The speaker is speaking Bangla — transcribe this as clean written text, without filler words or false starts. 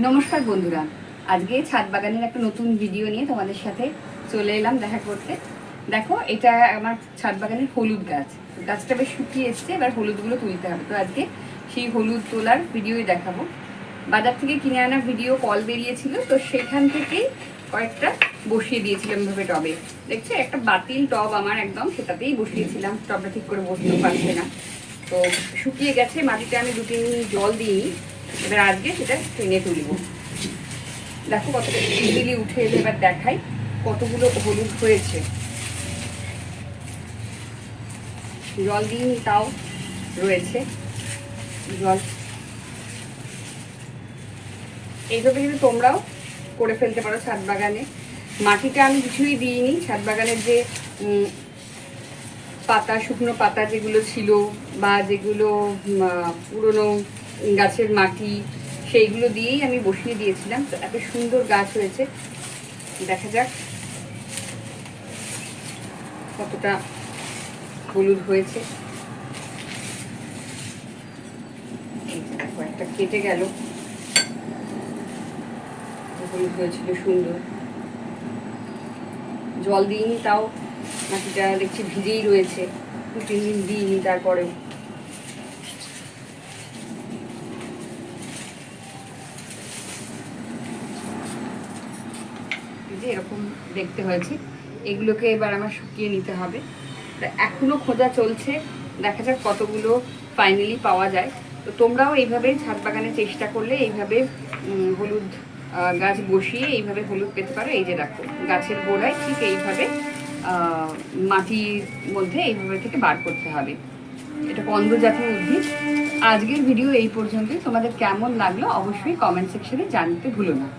নমস্কার বন্ধুরা, আজকে ছাদ বাগানের একটা নতুন ভিডিও নিয়ে তোমাদের সাথে চলে এলাম দেখা করতে। দেখো, এটা আমার ছাদ বাগানের হলুদ গাছ। গাছটা বেশ শুকিয়ে এসছে, এবার হলুদগুলো তুলতে হবে। তো আজকে সেই হলুদ তোলার ভিডিওই দেখাবো। বাজার থেকে কিনে আনা ভিডিও কল বেরিয়েছিল, তো সেখান থেকেই কয়েকটা বসিয়ে দিয়েছিলাম ভাবে টবে। দেখছো, একটা বাতিল টব আমার একদম, সেটাতেই বসিয়েছিলাম। টবটা ঠিক করে বসতে পারছে না, তো শুকিয়ে গেছে। মাটিতে আমি 2-3 দিন জল দিইনি। এবার আজকে সেটা টেনে তুলব। দেখো কতটা ইজিলি উঠে এলে, এবার দেখাই কতগুলো হলুদ হয়েছে। জল দিইনি, তাও রয়েছে জল। এইভাবে কিন্তু তোমরাও করে ফেলতে পারো ছাদ বাগানে। মাটিটা আমি কিছুই দিইনি। ছাদ বাগানের যে পাতা, শুকনো পাতা যেগুলো ছিল বা যেগুলো পুরনো গাছের মাটি, সেইগুলো দিয়েই আমি বসিয়ে দিয়েছিলাম। তো এত সুন্দর গাছ হয়েছে। দেখা যাক কতটা হলুদ হয়েছে। একটা কেটে গেল, হলুদ হয়েছিল সুন্দর। জল দিইনি, তাও মাটিটা দেখছি ভিজেই রয়েছে। 2-3 দিন দিইনি, তারপরেও যে এরকম দেখতে হয়েছে। এগুলোকে এবার আমার শুকিয়ে নিতে হবে। এখনো খোঁজা চলছে, দেখা যাক কতগুলো ফাইনালি পাওয়া যায়। তো তোমরাও এইভাবে ছাদ বাগানে চেষ্টা করলে এইভাবে হলুদ গাছ বসিয়ে এইভাবে হলুদ পেতে পারো। এই যে দেখো, গাছের গোড়ায় ঠিক এইভাবে মাটির মধ্যে এইভাবে থেকে বার করতে হবে। এটা কন্দ জাতীয় উদ্ভিদ। আজকের ভিডিও এই পর্যন্তই। তোমাদের কেমন লাগলো অবশ্যই কমেন্ট সেকশনে জানতে ভুলো না।